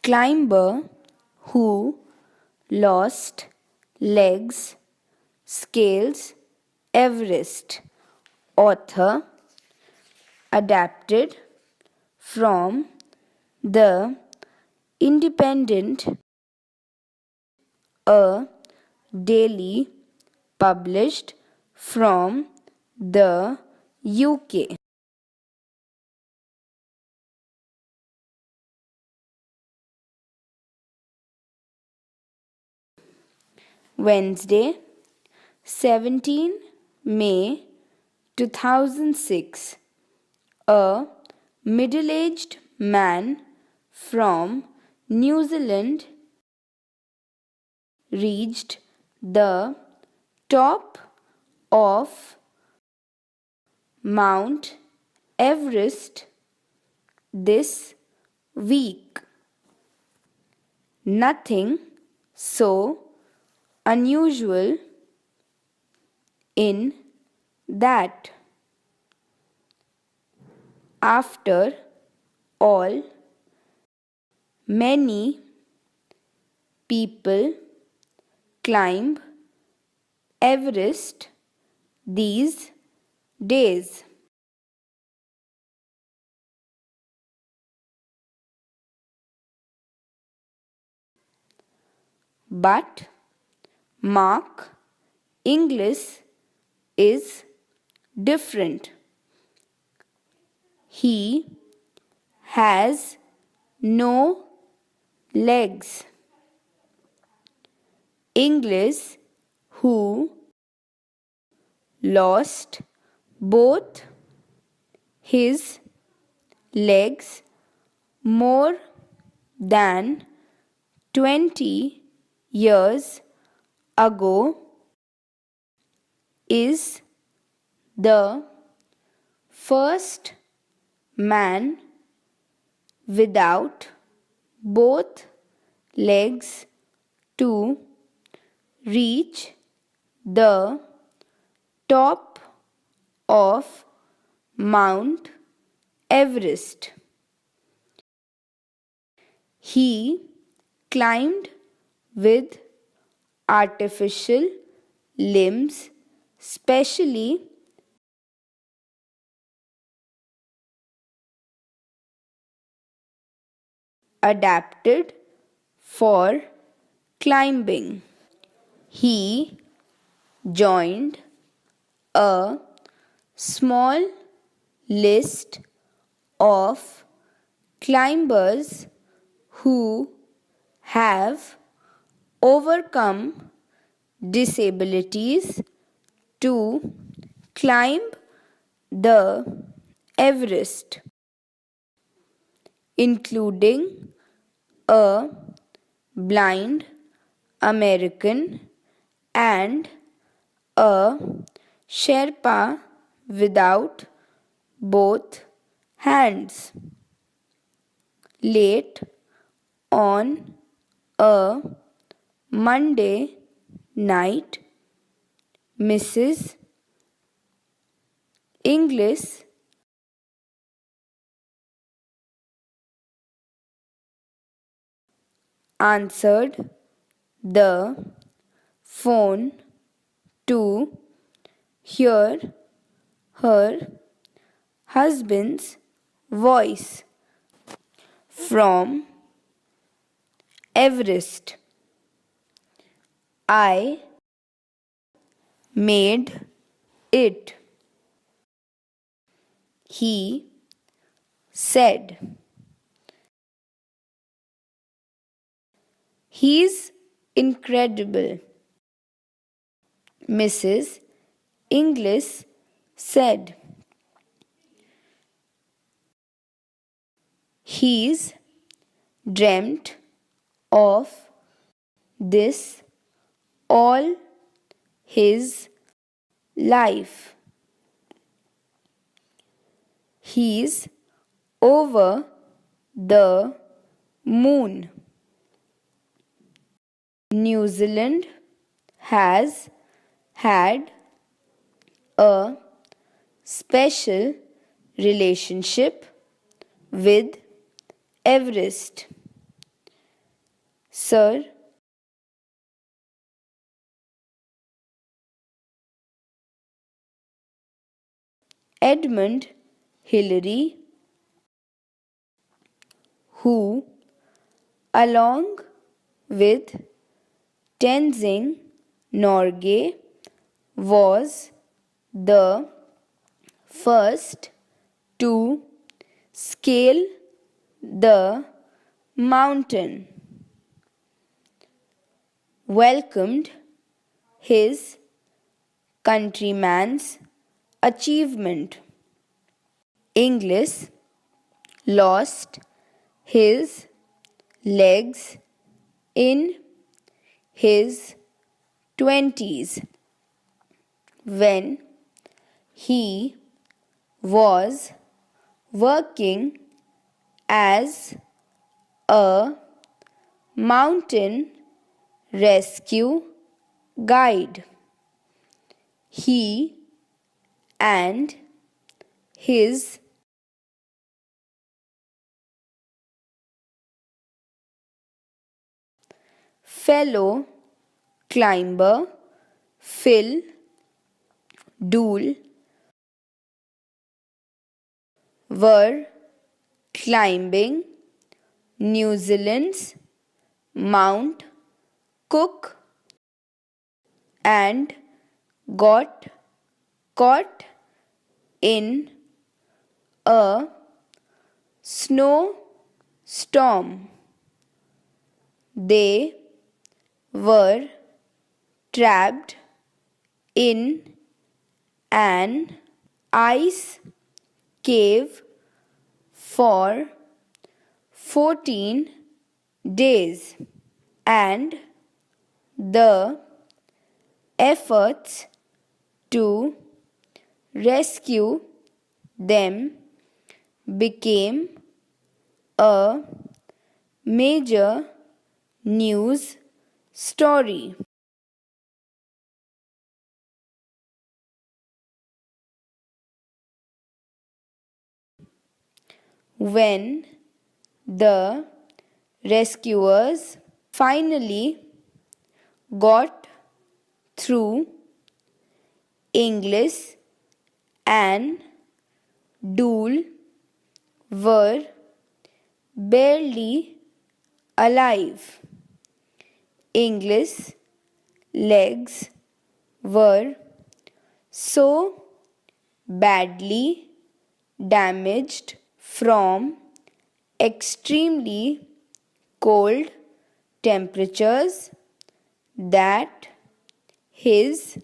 climber who lost legs scales Everest. Author adapted from The Independent, a daily published from the UK. Wednesday, 17 May 2006. A middle-aged man from New Zealand reached the top of Mount Everest this week. Nothing so unusual in that. After all, many people climb Everest these days. But Mark Inglis is different. He has no legs. Inglis, who lost both his legs more than 20 years ago, is the first man without both legs to reach the top of Mount Everest. He climbed with artificial limbs, specially adapted for climbing. He joined a small list of climbers who have overcome disabilities to climb the Everest, including a blind American and a Sherpa without both hands. Late on a Monday night, Mrs. Inglis answered the phone to hear her husband's voice from Everest. I made it, he said. He's incredible, Mrs. Inglis said. He's dreamt of this all his life. He's over the moon. New Zealand has had a special relationship with Everest. Sir Edmund Hillary, who, along with Tenzing Norgay, was the first to scale the mountain, welcomed his countryman's achievement. Inglis lost his legs in his 20s when he was working as a mountain rescue guide. He and his fellow climber Phil Dool were climbing New Zealand's Mount Cook and got caught in a snowstorm. They were trapped in an ice cave for 14 days, and the efforts to rescue them became a major news story. When the rescuers finally got through, Inglis and Dool were barely alive. Inglis' legs were so badly damaged from extremely cold temperatures that his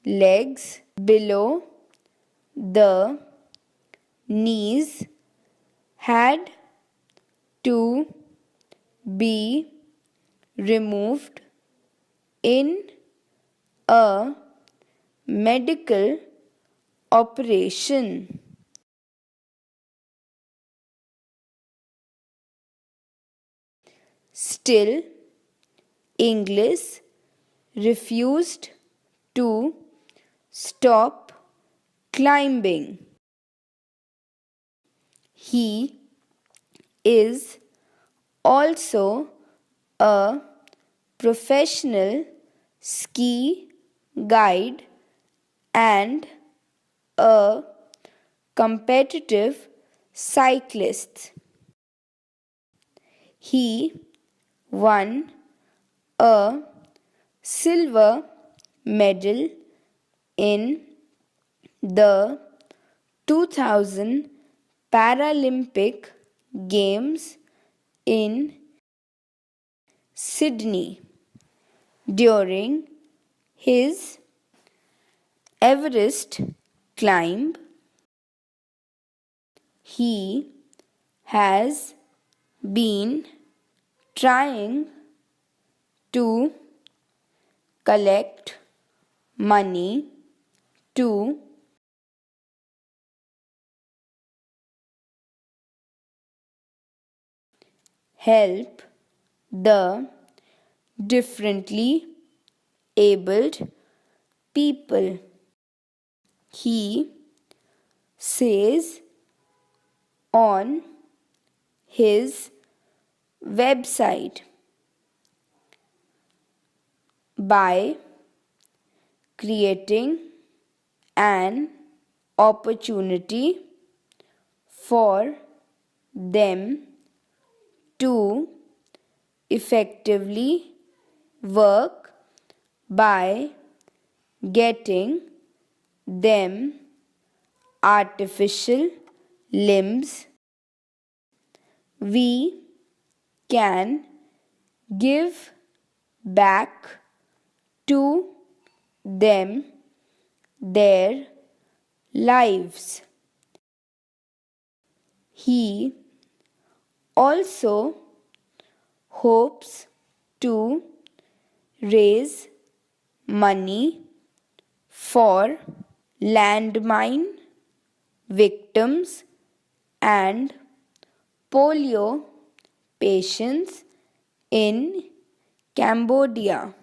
legs below the knees had to be removed in a medical operation. Still, Inglis refused to stop climbing. He is also a professional ski guide and a competitive cyclist. He won a silver medal in the 2000 Paralympic Games in Sydney. During his Everest climb, he has been trying to collect money to help the differently abled people. He says on his website, by creating an opportunity for them to effectively work by getting them artificial limbs. We can give back to them their lives. He also hopes to raise money for landmine victims and polio patients in Cambodia.